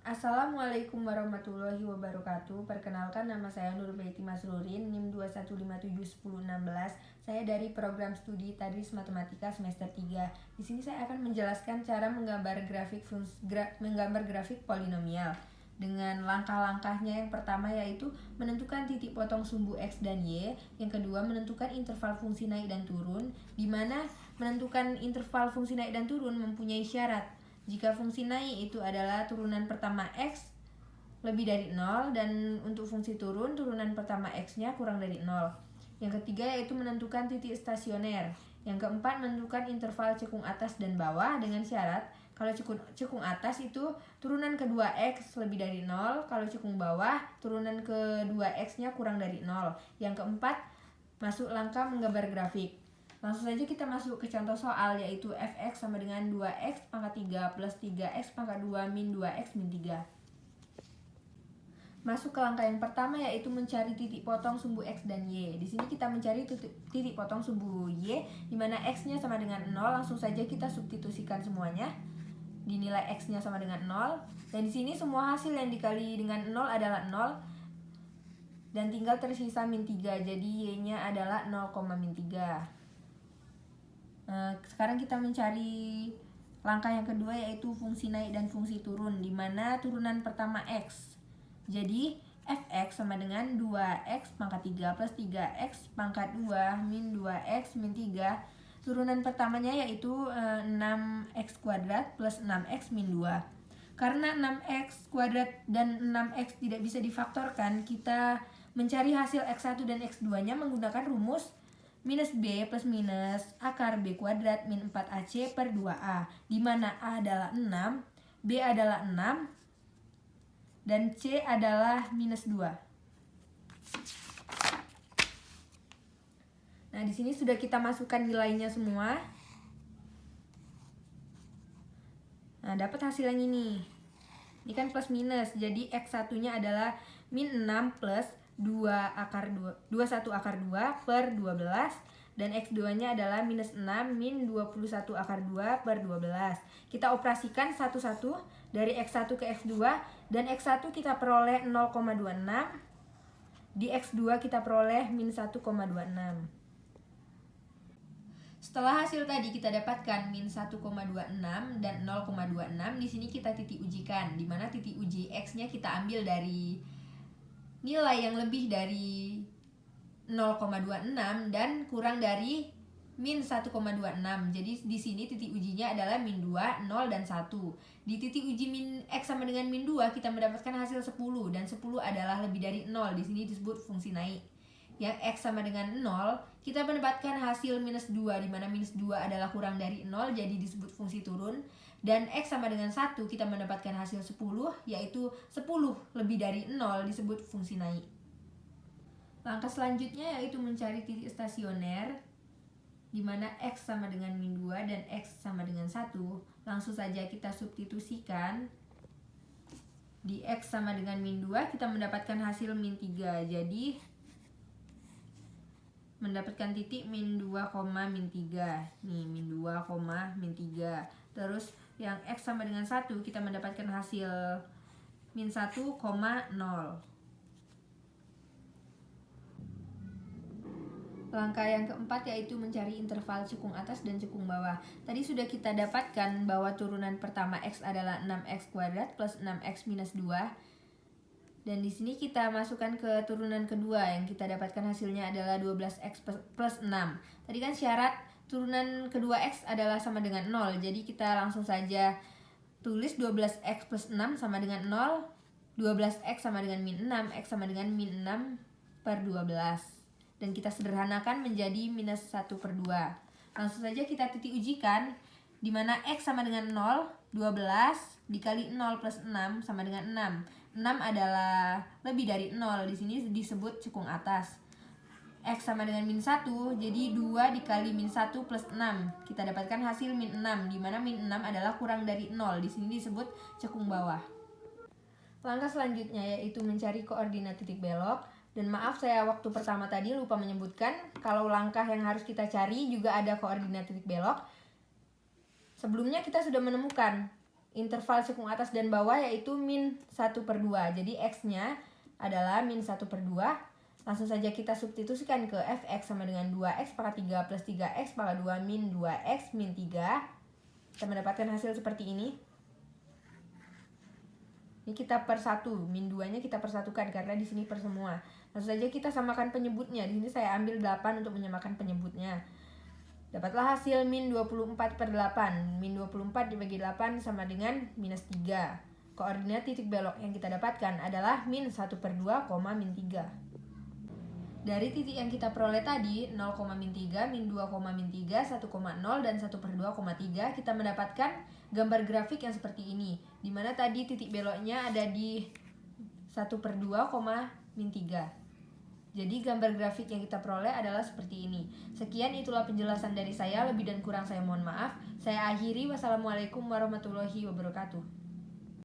Assalamualaikum warahmatullahi wabarakatuh. Perkenalkan, nama saya Nurbaiti Masrurin, NIM 215710116. Saya dari program studi Tadris Matematika semester 3. Di sini saya akan menjelaskan cara menggambar grafik polinomial. Dengan langkah-langkahnya, yang pertama yaitu menentukan titik potong sumbu X dan Y. Yang kedua, menentukan interval fungsi naik dan turun, di mana menentukan interval fungsi naik dan turun mempunyai syarat. Jika fungsi naik itu adalah turunan pertama X lebih dari 0, dan untuk fungsi turun, turunan pertama X-nya kurang dari 0. Yang ketiga yaitu menentukan titik stasioner. Yang keempat, menentukan interval cekung atas dan bawah dengan syarat kalau cekung atas itu turunan kedua X lebih dari 0, kalau cekung bawah turunan kedua X-nya kurang dari 0. Yang keempat, masuk langkah menggambar grafik. Langsung saja kita masuk ke contoh soal, yaitu fx sama dengan 2x pangkat 3 plus 3x pangkat 2 min 2x min 3. Masuk ke langkah yang pertama, yaitu mencari titik potong sumbu x dan y. Di sini kita mencari titik potong sumbu y, di mana x-nya sama dengan 0. Langsung saja kita substitusikan semuanya. Dinilai x-nya sama dengan 0. Dan di sini semua hasil yang dikali dengan 0 adalah 0. Dan tinggal tersisa min 3. Jadi y-nya adalah 0, min 3. Sekarang kita mencari langkah yang kedua, yaitu fungsi naik dan fungsi turun, di mana turunan pertama X. Jadi fx sama dengan 2x pangkat 3 plus 3x pangkat 2 min 2x min 3. Turunan pertamanya yaitu 6x kuadrat plus 6x min 2. Karena 6x kuadrat dan 6x tidak bisa difaktorkan, kita mencari hasil x1 dan x2 nya menggunakan rumus minus B plus minus akar B kuadrat min 4AC per 2A, di mana A adalah 6, B adalah 6, dan C adalah minus 2. Nah, di sini sudah kita masukkan nilainya semua. Nah, dapat hasil yang ini. Ini kan plus minus, jadi X1-nya adalah min 6 plus 21 akar 2 per 12, dan X2-nya adalah minus 6 min 21 akar 2 per 12. Kita operasikan satu-satu dari X1 ke X2, dan X1 kita peroleh 0,26, di X2 kita peroleh min 1,26. Setelah hasil tadi kita dapatkan min 1,26 dan 0,26, di sini kita titik ujikan, di mana titik uji X-nya kita ambil dari nilai yang lebih dari 0,26 dan kurang dari min 1,26. Jadi di sini titik ujinya adalah min 2, 0, dan 1. Di titik uji min X sama dengan min 2 kita mendapatkan hasil 10, dan 10 adalah lebih dari 0. Di sini disebut fungsi naik. Yang X sama dengan 0, kita mendapatkan hasil minus 2, di mana minus 2 adalah kurang dari 0, jadi disebut fungsi turun. Dan X sama dengan 1, kita mendapatkan hasil 10, yaitu 10 lebih dari 0 disebut fungsi naik. Langkah selanjutnya yaitu mencari titik stasioner, di mana X sama dengan min 2 dan X sama dengan 1. Langsung saja kita substitusikan. Di X sama dengan min 2 kita mendapatkan hasil min 3, jadi mendapatkan titik min 2, min 3. Nih, min 2, min 3. Terus yang X sama dengan 1 kita mendapatkan hasil min 1, 0. Langkah yang keempat yaitu mencari interval cekung atas dan cekung bawah. Tadi sudah kita dapatkan bahwa turunan pertama X adalah 6x kuadrat plus 6x minus 2. Dan di sini kita masukkan ke turunan kedua, yang kita dapatkan hasilnya adalah 12x plus 6. Tadi kan syarat turunan kedua X adalah sama dengan 0. Jadi kita langsung saja tulis 12x plus 6 sama dengan 0. 12x sama dengan min 6. X sama dengan min 6 per 12. Dan kita sederhanakan menjadi minus 1 per 2. Langsung saja kita titik ujikan, di mana X sama dengan 0. 12 dikali 0 plus 6 sama dengan 6. 6 adalah lebih dari 0, di sini disebut cekung atas. X sama dengan min 1, jadi 2 dikali min 1 plus 6. Kita dapatkan hasil min 6, di mana min 6 adalah kurang dari 0, di sini disebut cekung bawah. Langkah selanjutnya yaitu mencari koordinat titik belok. Dan maaf, saya waktu pertama tadi lupa menyebutkan kalau langkah yang harus kita cari juga ada koordinat titik belok. Sebelumnya kita sudah menemukan interval cekung atas dan bawah yaitu min 1/2. Jadi X-nya adalah min 1/2. Langsung saja kita substitusikan ke fx sama dengan 2x pangkat 3 plus 3x pangkat 2 min 2x min 3. Kita mendapatkan hasil seperti ini. Ini kita per 1, min 2-nya kita persatukan karena di sini per semua. Langsung saja kita samakan penyebutnya. Di sini saya ambil 8 untuk menyamakan penyebutnya. Dapatlah hasil min 24/8. Min 24 dibagi 8 sama dengan minus 3. Koordinat titik belok yang kita dapatkan adalah min 1/2, min 3. Dari titik yang kita peroleh tadi, 0,-3, min 2,-3, 1,0, dan 1/2,3, kita mendapatkan gambar grafik yang seperti ini. Dimana tadi titik beloknya ada di 1/2,-3. Jadi gambar grafik yang kita peroleh adalah seperti ini. Sekian, itulah penjelasan dari saya. Lebih dan kurang saya mohon maaf. Saya akhiri. Wassalamualaikum warahmatullahi wabarakatuh.